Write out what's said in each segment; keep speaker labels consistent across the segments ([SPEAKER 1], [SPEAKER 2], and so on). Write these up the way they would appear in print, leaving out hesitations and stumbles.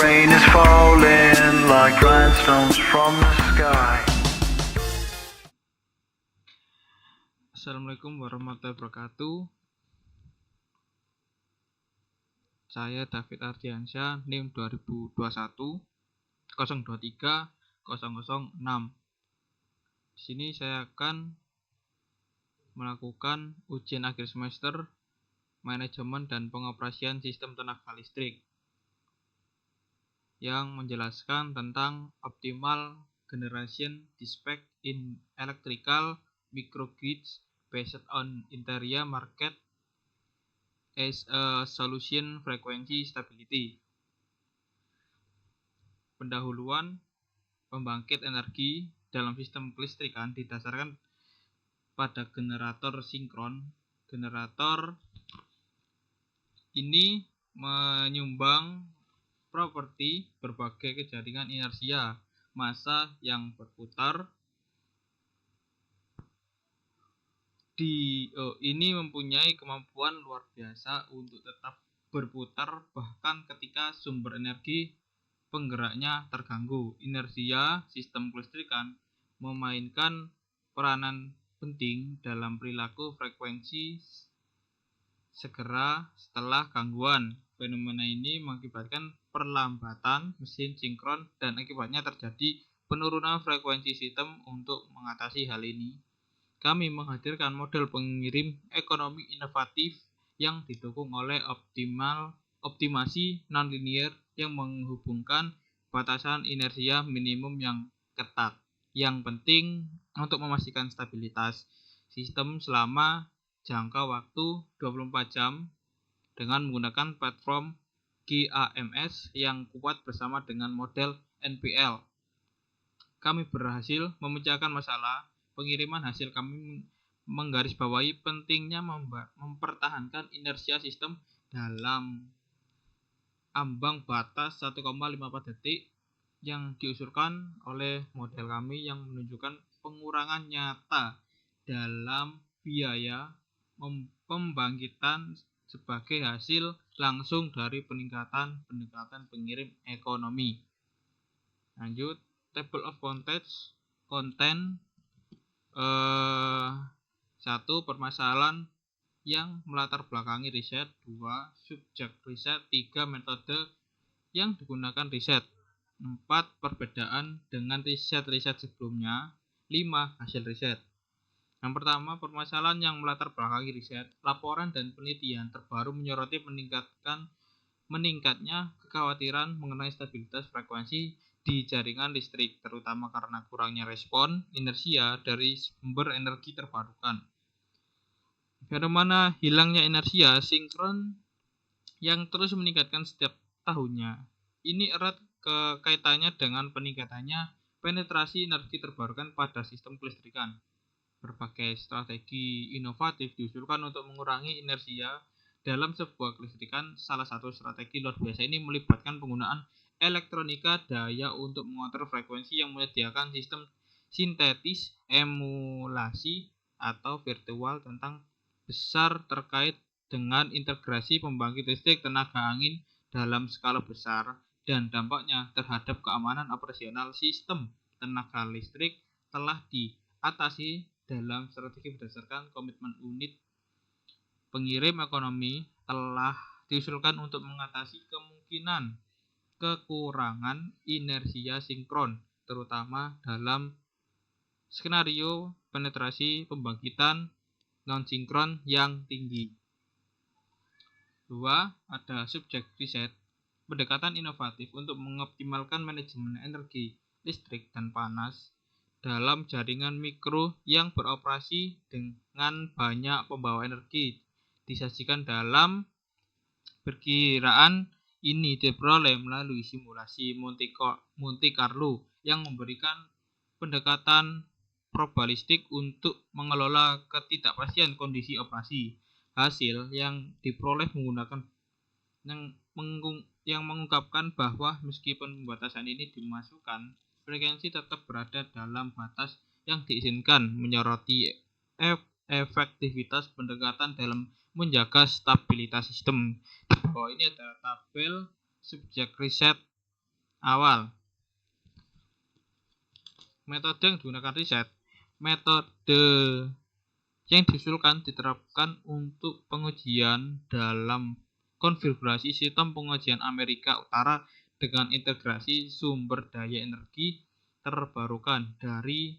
[SPEAKER 1] rain is falling like rhinestones from the sky.
[SPEAKER 2] Assalamualaikum warahmatullahi wabarakatuh. Saya David Ardiansyah, NIM 2021 023 006. Di sini saya akan melakukan ujian akhir semester manajemen dan pengoperasian sistem tenaga listrik yang menjelaskan tentang optimal generation dispatch in electrical microgrids based on interior market as a solution frequency stability. Pendahuluan pembangkit energi dalam sistem kelistrikan didasarkan pada generator sinkron. Generator ini menyumbang properti berbagai kejaringan inersia massa yang berputar. Ini mempunyai kemampuan luar biasa untuk tetap berputar bahkan ketika sumber energi penggeraknya terganggu. Inersia sistem kelistrikan memainkan peranan penting dalam perilaku frekuensi segera setelah gangguan. Fenomena ini mengakibatkan perlambatan mesin sinkron dan akibatnya terjadi penurunan frekuensi sistem. Untuk mengatasi hal ini, kami menghadirkan model pengirim ekonomi inovatif yang didukung oleh optimasi nonlinear yang menghubungkan batasan inersia minimum yang ketat. Yang penting untuk memastikan stabilitas sistem selama jangka waktu 24 jam dengan menggunakan platform GAMS yang kuat bersama dengan model NPL. Kami berhasil memecahkan masalah pengiriman. Hasil kami menggarisbawahi pentingnya mempertahankan inersia sistem dalam ambang batas 1,54 detik yang diusulkan oleh model kami yang menunjukkan pengurangan nyata dalam biaya pembangkitan sebagai hasil langsung dari peningkatan pendekatan pengirim ekonomi. Lanjut, table of contents, konten 1. Permasalahan yang melatar belakangi riset. 2. Subjek riset. 3. Metode yang digunakan riset. 4. Perbedaan dengan riset-riset sebelumnya. 5. Hasil riset. Yang pertama, permasalahan yang melatar belakangi riset. Laporan dan penelitian terbaru menyoroti meningkatnya kekhawatiran mengenai stabilitas frekuensi di jaringan listrik, terutama karena kurangnya respon inersia dari sumber energi terbarukan. Fenomena hilangnya inersia sinkron yang terus meningkatkan setiap tahunnya. Ini erat kaitannya dengan peningkatannya penetrasi energi terbarukan pada sistem kelistrikan. Berbagai strategi inovatif diusulkan untuk mengurangi inersia dalam sebuah kelistrikan. Salah satu strategi luar biasa ini melibatkan penggunaan elektronika daya untuk mengatur frekuensi yang menyediakan sistem sintetis, emulasi, atau virtual tentang besar terkait dengan integrasi pembangkit listrik tenaga angin dalam skala besar dan dampaknya terhadap keamanan operasional sistem tenaga listrik telah diatasi dalam strategi berdasarkan komitmen unit pengirim ekonomi. Telah diusulkan untuk mengatasi kemungkinan kekurangan inersia sinkron, terutama dalam skenario penetrasi pembangkitan non-sinkron yang tinggi. 2. Ada subjek riset, pendekatan inovatif untuk mengoptimalkan manajemen energi listrik dan panas dalam jaringan mikro yang beroperasi dengan banyak pembawa energi. Disajikan dalam perkiraan ini diperoleh melalui simulasi Monte Carlo yang memberikan pendekatan probabilistik untuk mengelola ketidakpastian kondisi operasi. Hasil yang diperoleh yang mengungkapkan bahwa meskipun pembatasan ini dimasukkan, frekuensi tetap berada dalam batas yang diizinkan, menyoroti efektivitas pendekatan dalam menjaga stabilitas sistem. Di bawah ini ada tabel subjek riset Awal, metode yang digunakan riset. Metode yang diusulkan diterapkan untuk pengujian dalam konfigurasi sistem pengujian Amerika Utara dengan integrasi sumber daya energi terbarukan dari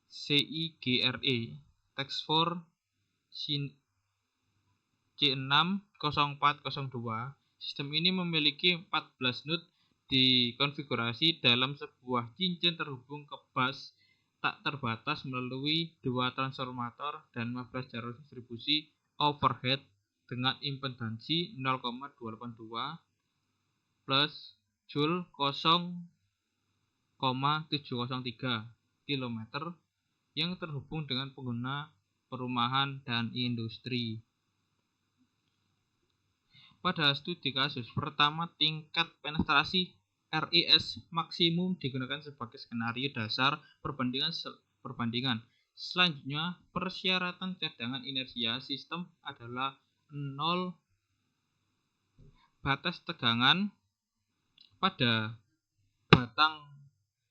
[SPEAKER 2] CIGRE Task Force C60402. Sistem ini memiliki 14 node dikonfigurasi dalam sebuah cincin terhubung ke bus tak terbatas melalui 2 transformator dan 15 jalur distribusi overhead dengan impedansi 0,282 plus Joule 0,703 km yang terhubung dengan pengguna perumahan dan industri. Pada studi kasus pertama, tingkat penetrasi RIS maksimum digunakan sebagai skenario dasar perbandingan. Selanjutnya, persyaratan cadangan inersia sistem adalah 0 batas tegangan pada batang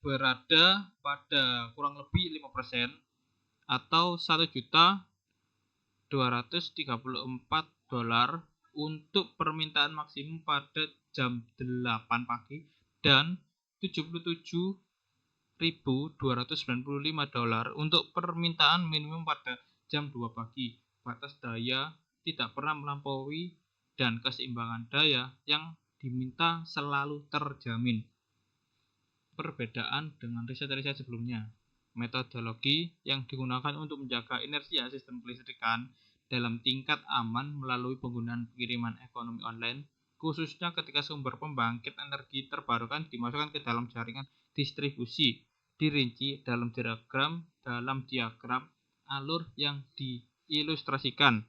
[SPEAKER 2] berada pada kurang lebih 5% atau $1.234 untuk permintaan maksimum pada jam 8 pagi dan $77.295 untuk permintaan minimum pada jam 2 pagi. Batas daya tidak pernah melampaui dan keseimbangan daya yang diminta selalu terjamin. Perbedaan dengan riset-riset sebelumnya, metodologi yang digunakan untuk menjaga inersia sistem kelistrikan dalam tingkat aman melalui penggunaan pengiriman ekonomi online, khususnya ketika sumber pembangkit energi terbarukan dimasukkan ke dalam jaringan distribusi, dirinci dalam diagram alur yang diilustrasikan.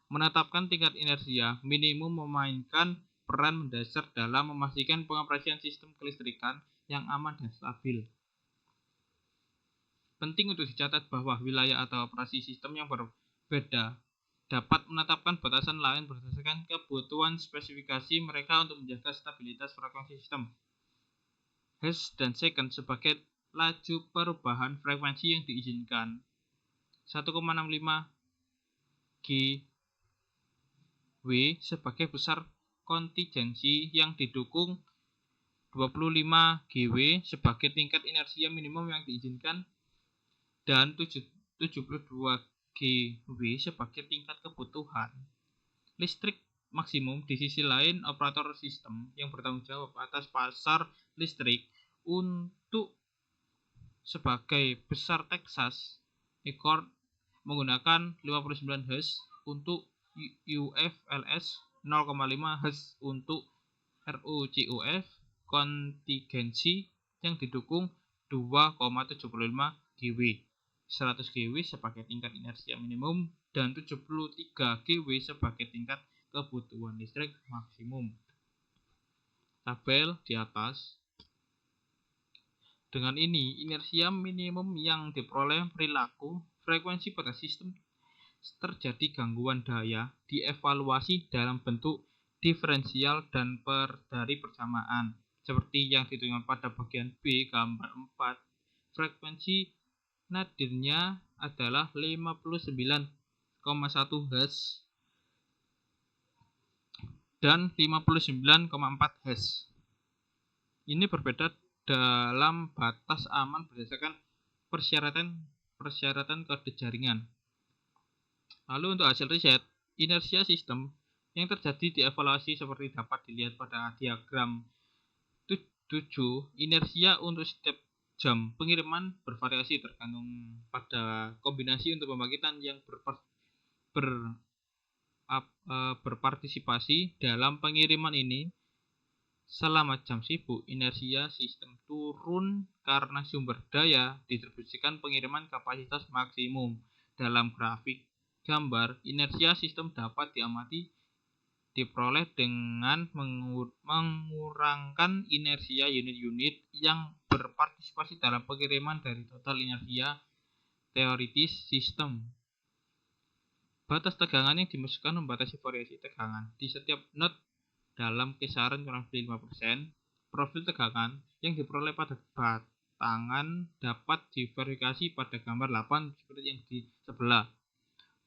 [SPEAKER 2] Menetapkan tingkat inersia minimum memainkan peran mendasar dalam memastikan pengoperasian sistem kelistrikan yang aman dan stabil. Penting untuk dicatat bahwa wilayah atau operasi sistem yang berbeda dapat menetapkan batasan lain berdasarkan kebutuhan spesifikasi mereka untuk menjaga stabilitas frekuensi sistem. Hertz dan second sebagai laju perubahan frekuensi yang diizinkan. 1,65 GW sebagai besar kontingensi yang didukung. 25 GW sebagai tingkat inersia minimum yang diizinkan dan 72 GW sebagai tingkat kebutuhan listrik maksimum. Di sisi lain, operator sistem yang bertanggung jawab atas pasar listrik untuk sebagai besar Texas Accord menggunakan 59 Hz untuk UFLS, 0,5 Hz untuk RUCUF kontingensi yang didukung 2,75 GW. 100 GW sebagai tingkat inersia minimum dan 73 GW sebagai tingkat kebutuhan listrik maksimum. Tabel di atas. Dengan ini, inersia minimum yang diperoleh perilaku frekuensi pada sistem terjadi gangguan daya dievaluasi dalam bentuk diferensial dan dari persamaan seperti yang ditunjukkan pada bagian B gambar 4. Frekuensi nadirnya adalah 59,1 Hz dan 59,4 Hz. Ini berbeda dalam batas aman berdasarkan persyaratan kode jaringan. Lalu untuk hasil riset, inersia sistem yang terjadi dievaluasi seperti dapat dilihat pada diagram 7. Inersia untuk setiap jam pengiriman bervariasi tergantung pada kombinasi untuk pembangkitan yang berpartisipasi dalam pengiriman ini. Selama jam sibuk, inersia sistem turun karena sumber daya distribusikan pengiriman kapasitas maksimum. Dalam grafik gambar, inersia sistem dapat diperoleh dengan mengurangkan inersia unit-unit yang berpartisipasi dalam pengiriman dari total inersia teoritis sistem. Batas tegangan yang dimasukkan membatasi variasi tegangan di setiap node dalam kisaran kurang lebih 5%. profil tegangan yang diperoleh pada batangan dapat diverifikasi pada gambar 8 seperti yang di sebelah.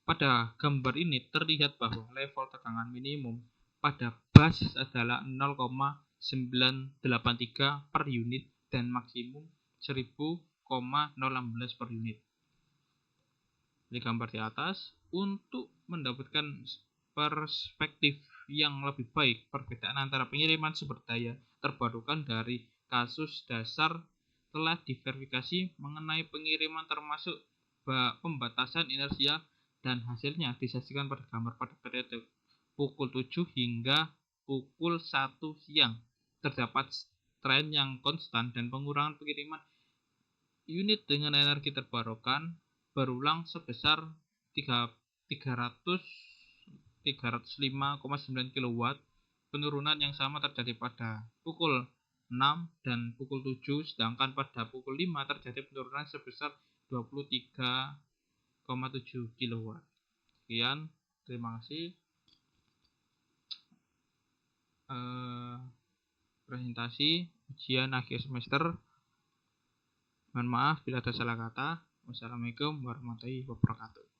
[SPEAKER 2] Pada gambar ini terlihat bahwa level tegangan minimum pada basis adalah 0,983 per unit dan maksimum 1000,016 per unit. Di gambar di atas, untuk mendapatkan perspektif yang lebih baik, perbedaan antara pengiriman sumber daya terbarukan dari kasus dasar telah diverifikasi mengenai pengiriman termasuk pembatasan inersia dan hasilnya disajikan pada gambar pada periode pukul 7 hingga pukul 1 siang. Terdapat tren yang konstan dan pengurangan pengiriman unit dengan energi terbarukan berulang sebesar 305,9 kW. Penurunan yang sama terjadi pada pukul 6 dan pukul 7, sedangkan pada pukul 5 terjadi penurunan sebesar 23,7 kW. Sekian, terima kasih. Presentasi ujian akhir semester. Mohon maaf bila ada salah kata. Wassalamualaikum warahmatullahi wabarakatuh.